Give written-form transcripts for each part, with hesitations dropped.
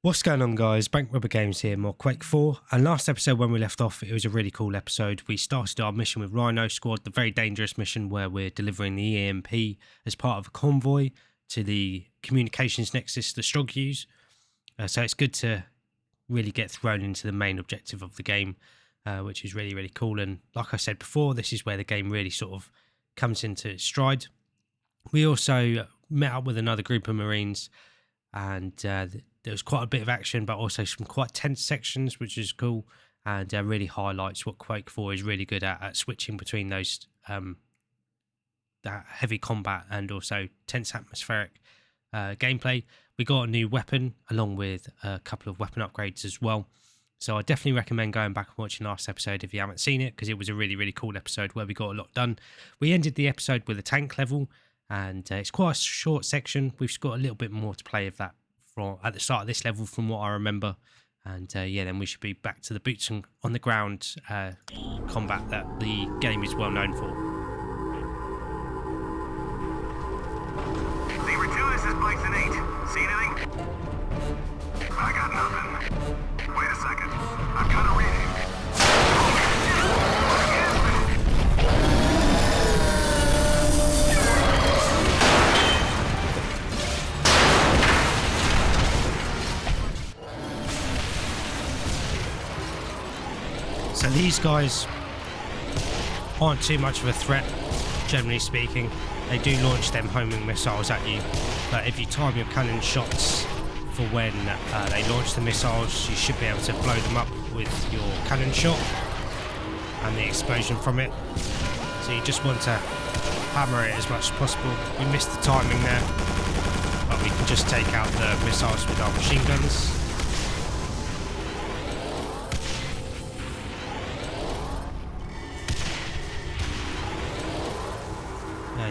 What's going on, guys? Bank Rubber Games here, more Quake 4. And last episode when we left off, it was a really cool episode. We started our mission with Rhino Squad, the very dangerous mission where we're delivering the EMP as part of a convoy to the communications nexus the Strog use. So it's good to really get thrown into the main objective of the game, which is really, really cool. And like I said before, this is where the game really sort of comes into its stride. We also met up with another group of Marines, and there was quite a bit of action, but also some quite tense sections, which is cool, and really highlights what Quake 4 is really good at switching between those that heavy combat and also tense atmospheric gameplay. We got a new weapon along with a couple of weapon upgrades as well. So I definitely recommend going back and watching last episode if you haven't seen it, because it was a really, really cool episode where we got a lot done. We ended the episode with a tank level, and it's quite a short section. We've got a little bit more to play of that at the start of this level from what I remember. And yeah, then we should be back to the boots on the ground combat that the game is well known for. Saber 2, this is Bison 8. See anything? I got nothing. Wait a second. I've got a reading. So these guys aren't too much of a threat, generally speaking. They do launch them homing missiles at you, but if you time your cannon shots for when they launch the missiles, you should be able to blow them up with your cannon shot and the explosion from it. So you just want to hammer it as much as possible. We missed the timing there, but we can just take out the missiles with our machine guns.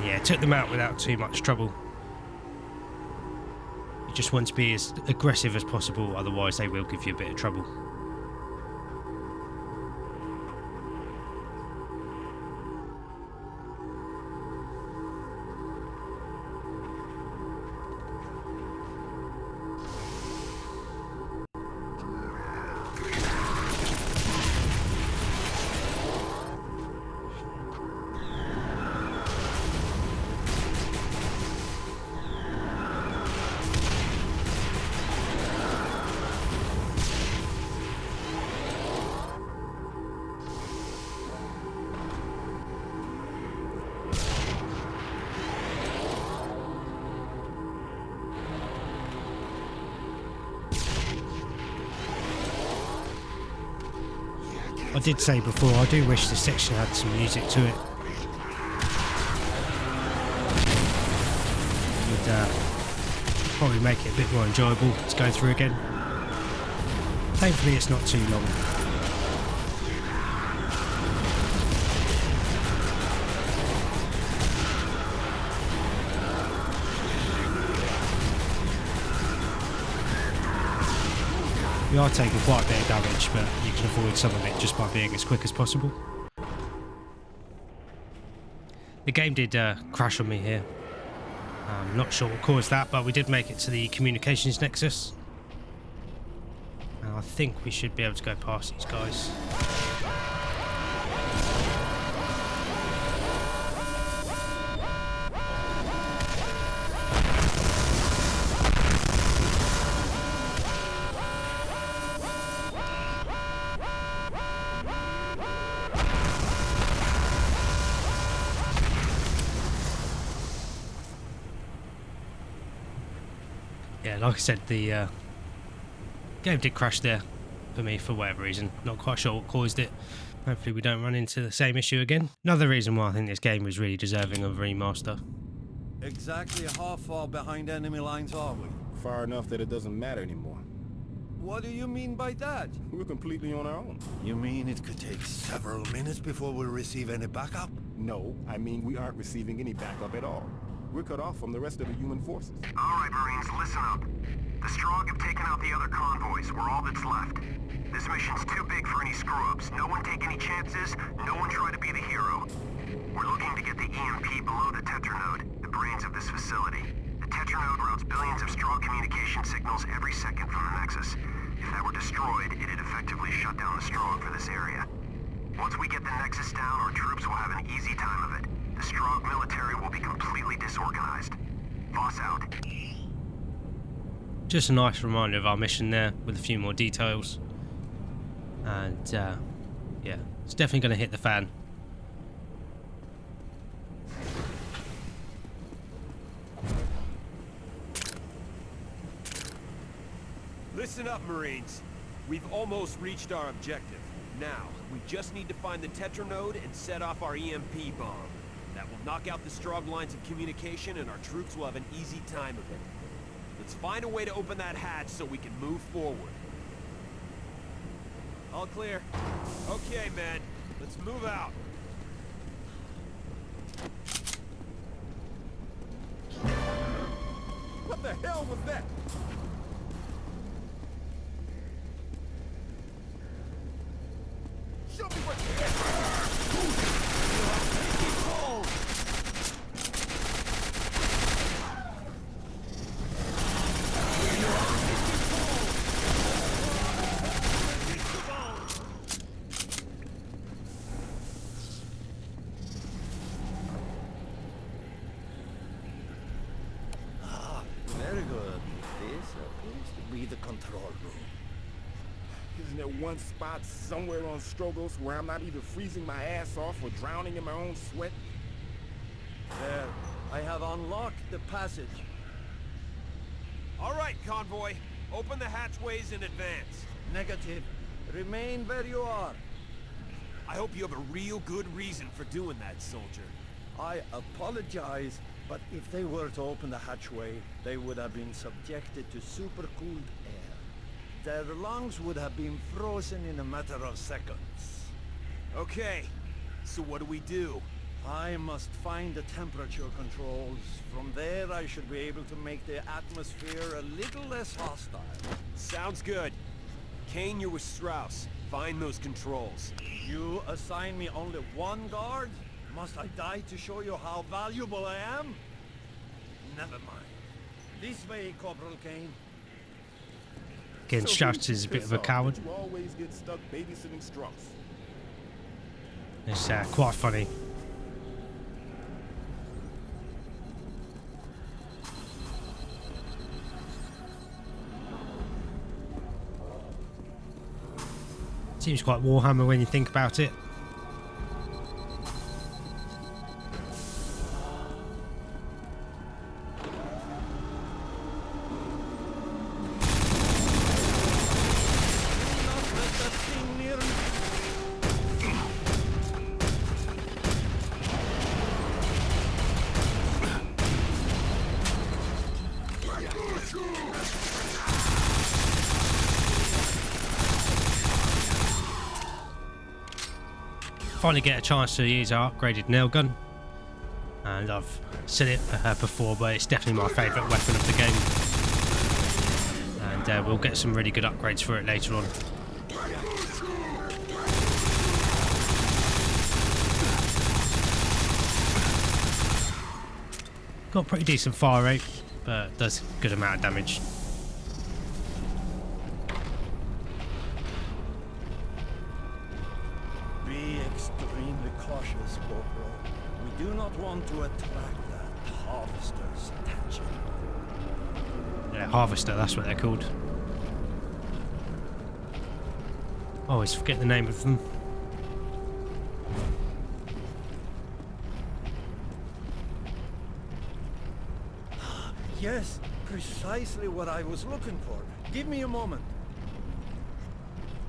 Yeah, took them out without too much trouble. You just want to be as aggressive as possible, otherwise they will give you a bit of trouble. I did say before, I do wish this section had some music to it. It would probably make it a bit more enjoyable to go through again. Thankfully it's not too long. We are taking quite a bit of damage, but you can avoid some of it just by being as quick as possible. The game did crash on me here. I'm not sure what caused that, but we did make it to the communications nexus. And I think we should be able to go past these guys. Yeah, like I said, the game did crash there for me for whatever reason. Not quite sure what caused it. Hopefully we don't run into the same issue again. Another reason why I think this game was really deserving of a remaster. Exactly how far behind enemy lines are we? Far enough that it doesn't matter anymore. What do you mean by that? We're completely on our own. You mean it could take several minutes before we receive any backup? No, I mean we aren't receiving any backup at all. We're cut off from the rest of the human forces. Alright, Marines, listen up. The Strog have taken out the other convoys. We're all that's left. This mission's too big for any screw-ups. No one take any chances. No one try to be the hero. We're looking to get the EMP below the Tetranode, the brains of this facility. The Tetranode routes billions of Strog communication communication signals every second from the Nexus. If that were destroyed, it'd effectively shut down the Strogg for this area. Once we get the Nexus down, our troops will have an easy time of it. The Strogg military will be completely disorganized. Boss out. Just a nice reminder of our mission there, with a few more details. And yeah, it's definitely going to hit the fan. Listen up, Marines. We've almost reached our objective. Now, we just need to find the Tetranode and set off our EMP bomb. That will knock out the Strogg lines of communication and our troops will have an easy time of it. Let's find a way to open that hatch so we can move forward. All clear. Okay, men. Let's move out. What the hell was that? Show me what you got. Very good. This appears to be the control room. Isn't there one spot somewhere on Strogos where I'm not either freezing my ass off or drowning in my own sweat? There, I have unlocked the passage. All right, convoy. Open the hatchways in advance. Negative. Remain where you are. I hope you have a real good reason for doing that, soldier. I apologize, but if they were to open the hatchway, they would have been subjected to supercooled air. Their lungs would have been frozen in a matter of seconds. Okay, so what do we do? I must find the temperature controls. From there, I should be able to make the atmosphere a little less hostile. Sounds good. Kane, you're with Strauss. Find those controls. You assign me only one guard? Must I die to show you how valuable I am? Never mind. This way, Corporal Kane. Again, Strauss is a bit of a coward. You always get stuck babysitting Strauss. It's quite funny. Seems quite Warhammer when you think about it. Finally get a chance to use our upgraded nail gun, and I've said it before, but it's definitely my favourite weapon of the game, and we'll get some really good upgrades for it later on. Got pretty decent fire rate, but does a good amount of damage. Cautious, Corporal. We do not want to attract that harvester's attention. Yeah, harvester, that's what they're called. I always forget the name of them. Yes, precisely what I was looking for. Give me a moment.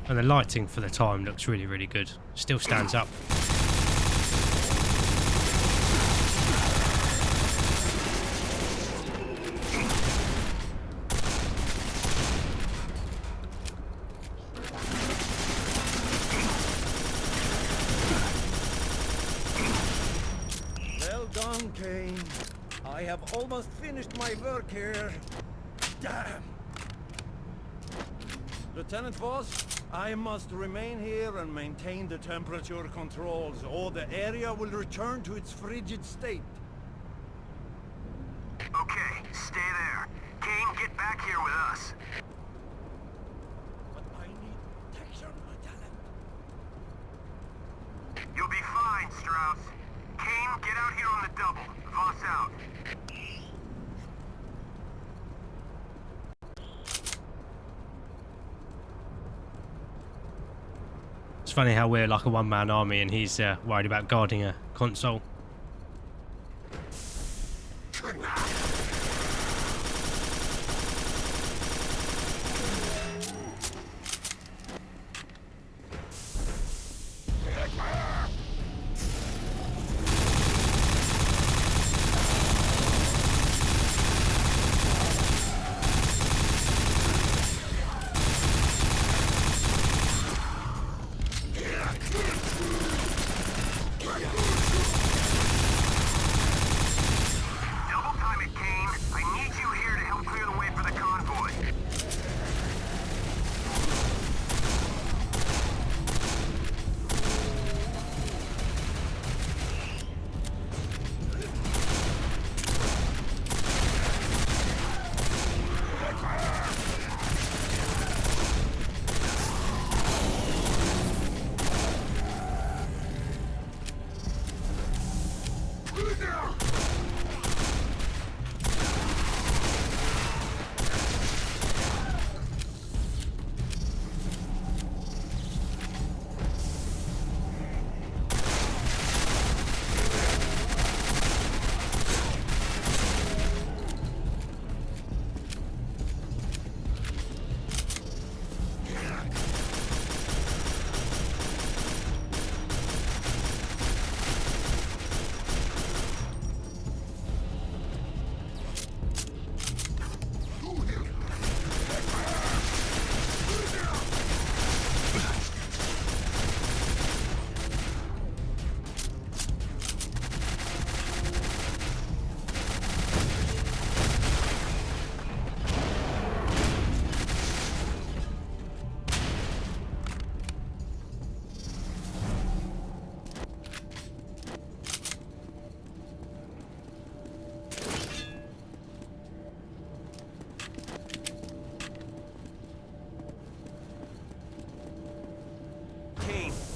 And the lighting for the time looks really, really good. Still stands up. Well done, Kane. I have almost finished my work here. Damn. Lieutenant Voss, I must remain here and maintain the temperature controls, or the area will return to its frigid state. Okay, stay there. Kane, get back here with us. It's funny how we're like a one-man army and he's worried about guarding a console.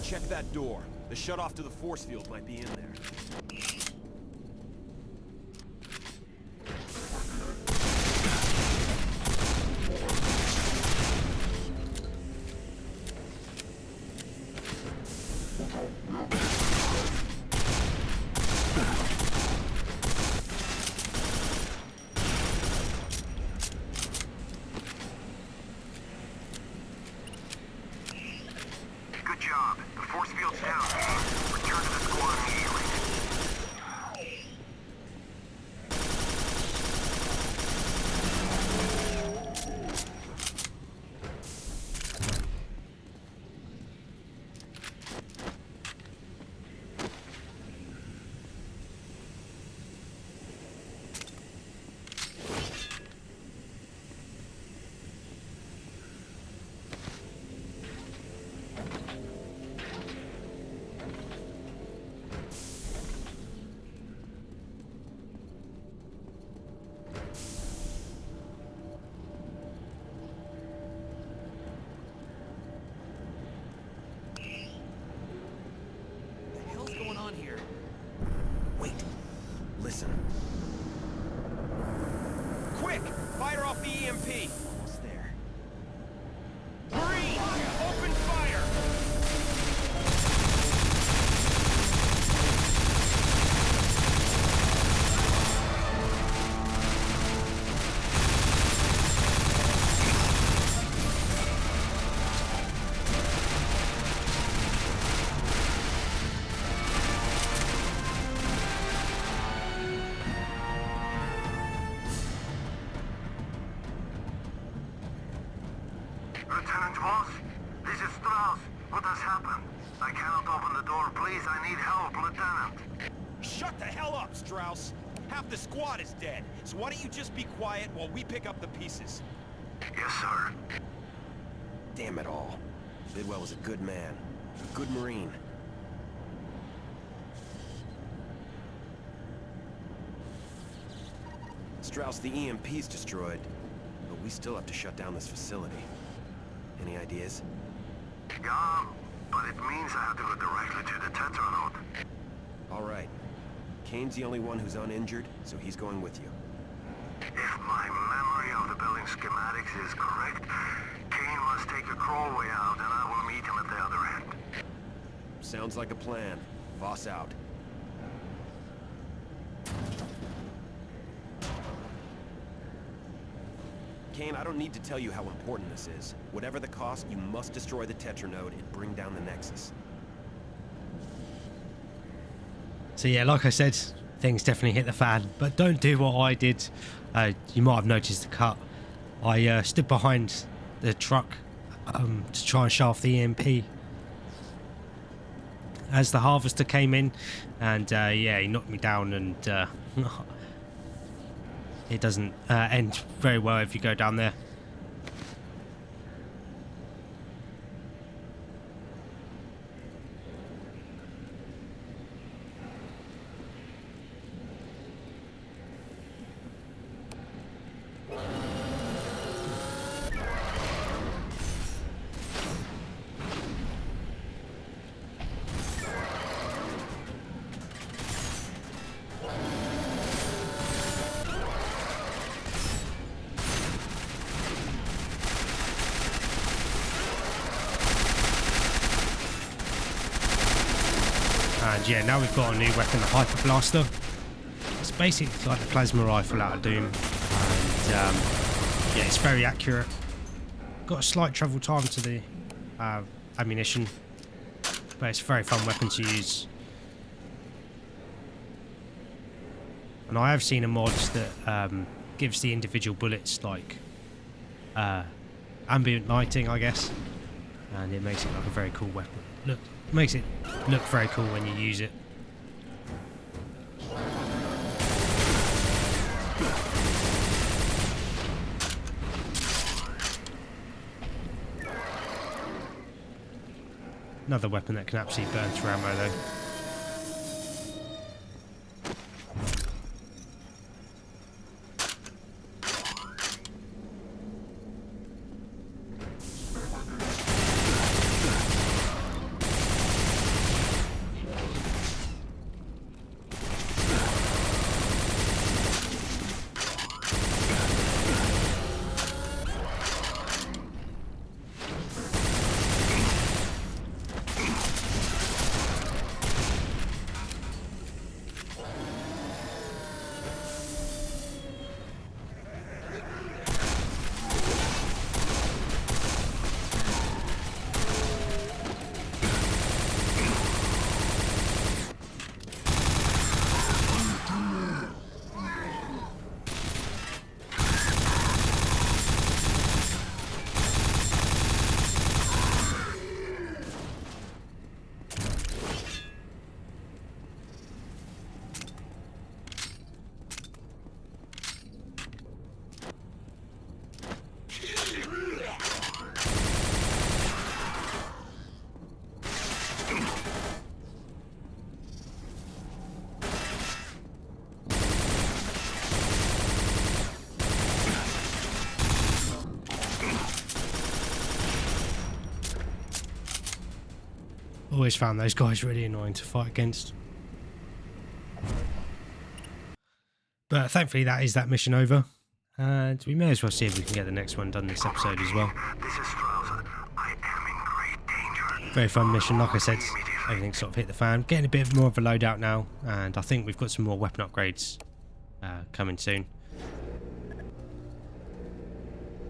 Check that door. The shutoff to the force field might be in there. Good job. The force field's down. Return to the squad immediately. Listen. Quick! Fire off the EMP! Almost there. Marine! Open fire! Lieutenant Moss, this is Strauss. What has happened? I cannot open the door. Please, I need help, Lieutenant. Shut the hell up, Strauss! Half the squad is dead, so why don't you just be quiet while we pick up the pieces? Yes, sir. Damn it all. Bidwell was a good man. A good Marine. Strauss, the EMP's destroyed, but we still have to shut down this facility. Any ideas? Yeah, but it means I have to go directly to the Tetranode. All right. Kane's the only one who's uninjured, so he's going with you. If my memory of the building schematics is correct, Kane must take a crawlway out and I will meet him at the other end. Sounds like a plan. Boss out. Kane, I don't need to tell you how important this is. Whatever the cost, you must destroy the Tetranode and bring down the Nexus. So yeah, like I said, things definitely hit the fan, but don't do what I did. You might have noticed the cut. I stood behind the truck to try and shaft the EMP as the harvester came in, and yeah, he knocked me down, and it doesn't end very well if you go down there. And yeah, now we've got a new weapon, the Hyper Blaster. It's basically like the plasma rifle out of Doom, and yeah, it's very accurate. Got a slight travel time to the ammunition, but it's a very fun weapon to use. And I have seen a mod that gives the individual bullets like ambient lighting, I guess, and it makes it like a very cool weapon. Look, makes it look very cool when you use it. Another weapon that can absolutely burn through ammo though. Always found those guys really annoying to fight against. But thankfully that is that mission over. And we may as well see if we can get the next one done this episode as well. This is Strauss. I am in great danger. Very fun mission, like I said, everything sort of hit the fan. Getting a bit more of a loadout now, and I think we've got some more weapon upgrades coming soon.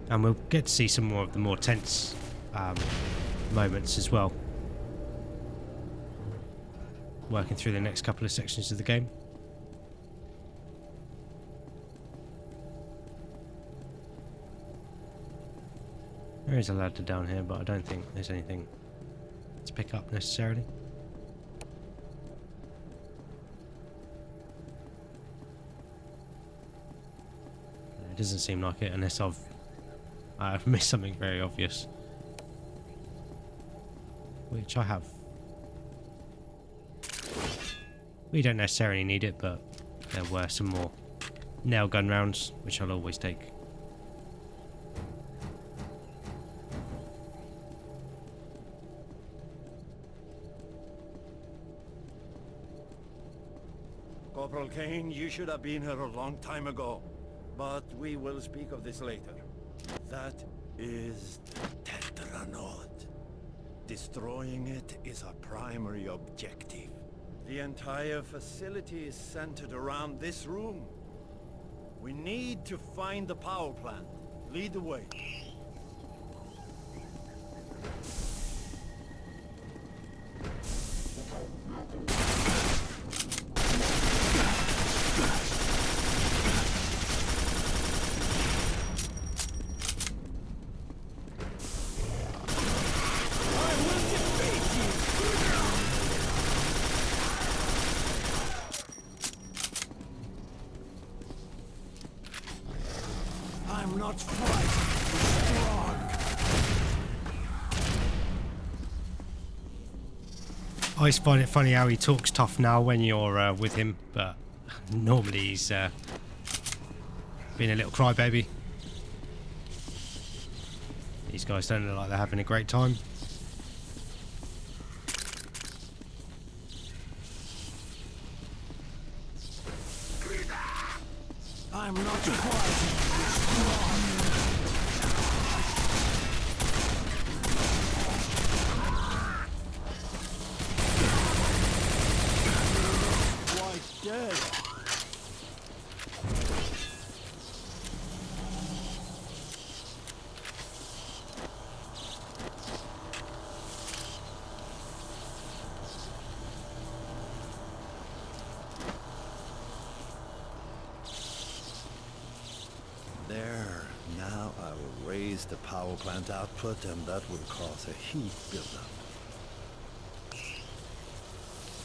And we'll get to see some more of the more tense moments as well, working through the next couple of sections of the game. There is a ladder down here, but I don't think there's anything to pick up necessarily. It doesn't seem like it, unless I've missed something very obvious, which I have. We don't necessarily need it, but there were some more nail gun rounds, which I'll always take. Corporal Kane, you should have been here a long time ago. But we will speak of this later. That is the Tetranode. Destroying it is our primary objective. The entire facility is centered around this room. We need to find the power plant. Lead the way. I'm not frightened, strong. I always find it funny how he talks tough now when you're with him, but normally he's being a little crybaby. These guys don't look like they're having a great time. I'm not frightened, strong. Quite dead. There. Now I will raise the power plant output, and that will cause a heat buildup.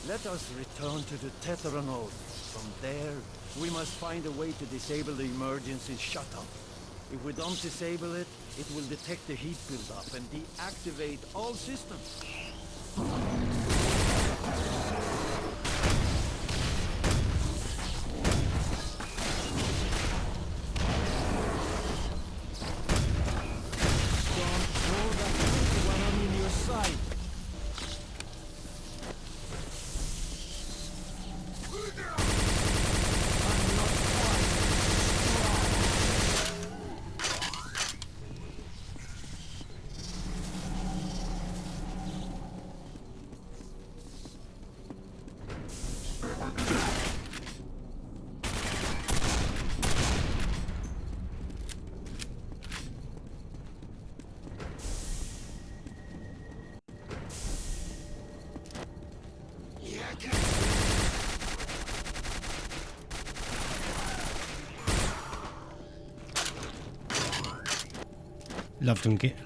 Let us return to the Tetranode. From there, we must find a way to disable the emergency shutdown. If we don't disable it, it will detect the heat buildup and deactivate all systems.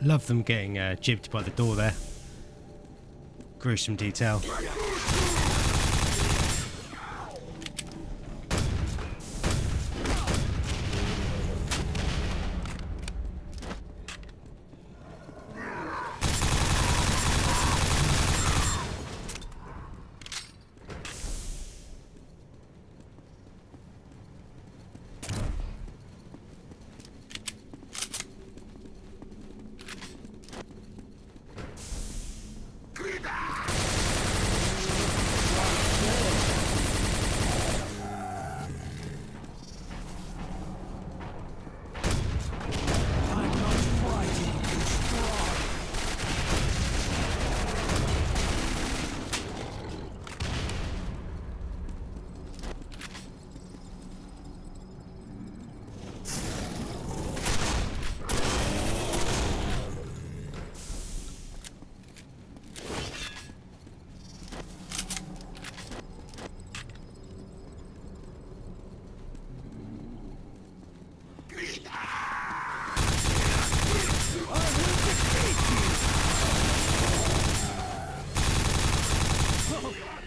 Love them getting jibbed by the door there. Gruesome detail.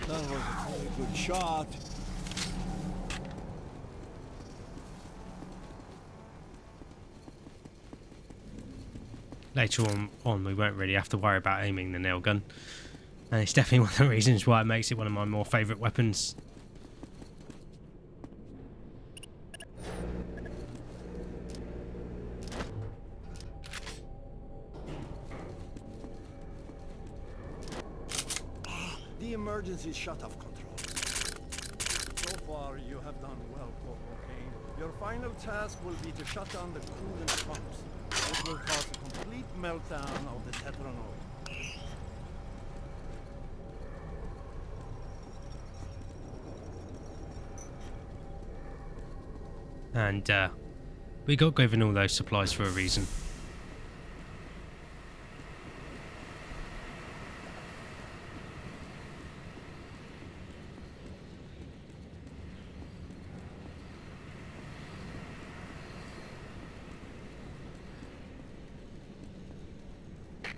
That was a very good shot. Later on, we won't really have to worry about aiming the nail gun, and it's definitely one of the reasons why it makes it one of my more favourite weapons. The emergency shut-off controls. So far, you have done well, Cocaine. Your final task will be to shut down the coolant pumps. This will cause a complete meltdown of the Tetranode. And we got given all those supplies for a reason.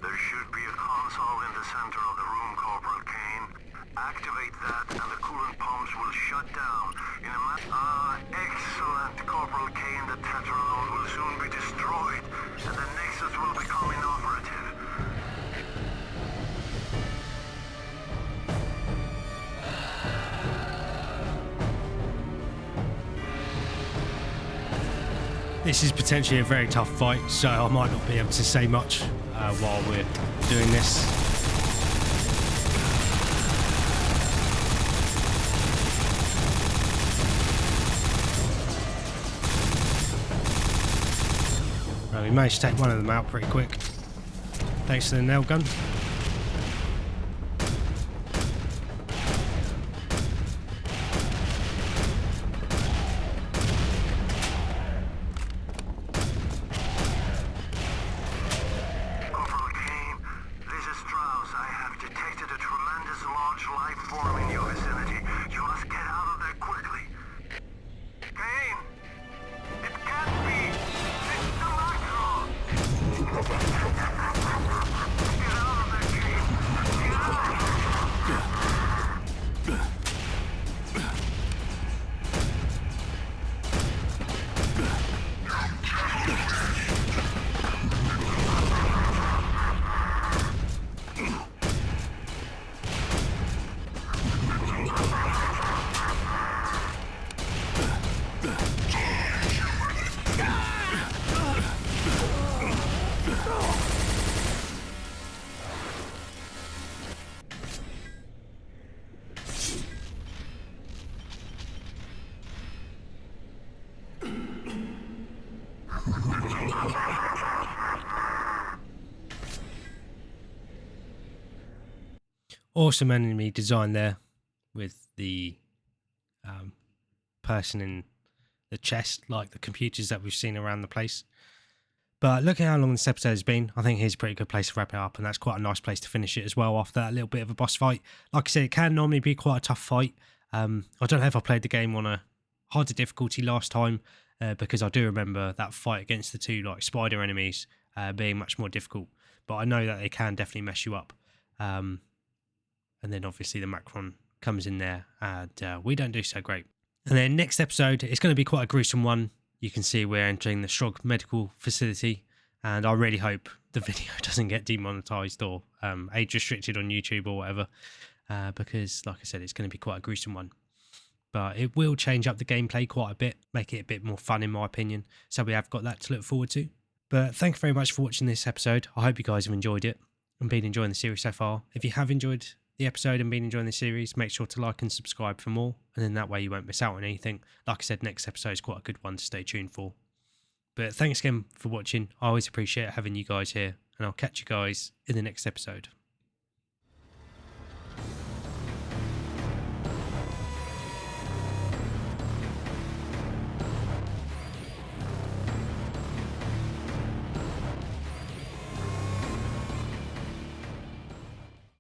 There should be a console in the center of the room, Corporal Kane. Activate that and the coolant pumps will shut down in a excellent, Corporal Kane. The Tetralone will soon be destroyed and the Nexus will become inoperative. This is potentially a very tough fight, so I might not be able to say much while we're doing this. Right, we managed to take one of them out pretty quick, thanks to the nail gun. Awesome enemy design there with the person in the chest, like the computers that we've seen around the place. But look at how long this episode has been. I think here's a pretty good place to wrap it up, and that's quite a nice place to finish it as well after that little bit of a boss fight. Like I said, it can normally be quite a tough fight. I don't know if I played the game on a harder difficulty last time, because I do remember that fight against the two like spider enemies being much more difficult. But I know that they can definitely mess you up. And then obviously the Macron comes in there, and we don't do so great. And then next episode, it's going to be quite a gruesome one. You can see we're entering the Strog medical facility, and I really hope the video doesn't get demonetized or age restricted on YouTube or whatever, because like I said, it's going to be quite a gruesome one. But it will change up the gameplay quite a bit, make it a bit more fun in my opinion. So we have got that to look forward to. But thank you very much for watching this episode. I hope you guys have enjoyed it and been enjoying the series so far. If you have enjoyed the episode and been enjoying the series, make sure to like and subscribe for more, and then that way you won't miss out on anything. Like I said, next episode is quite a good one to stay tuned for. But thanks again for watching. I always appreciate having you guys here, and I'll catch you guys in the next episode.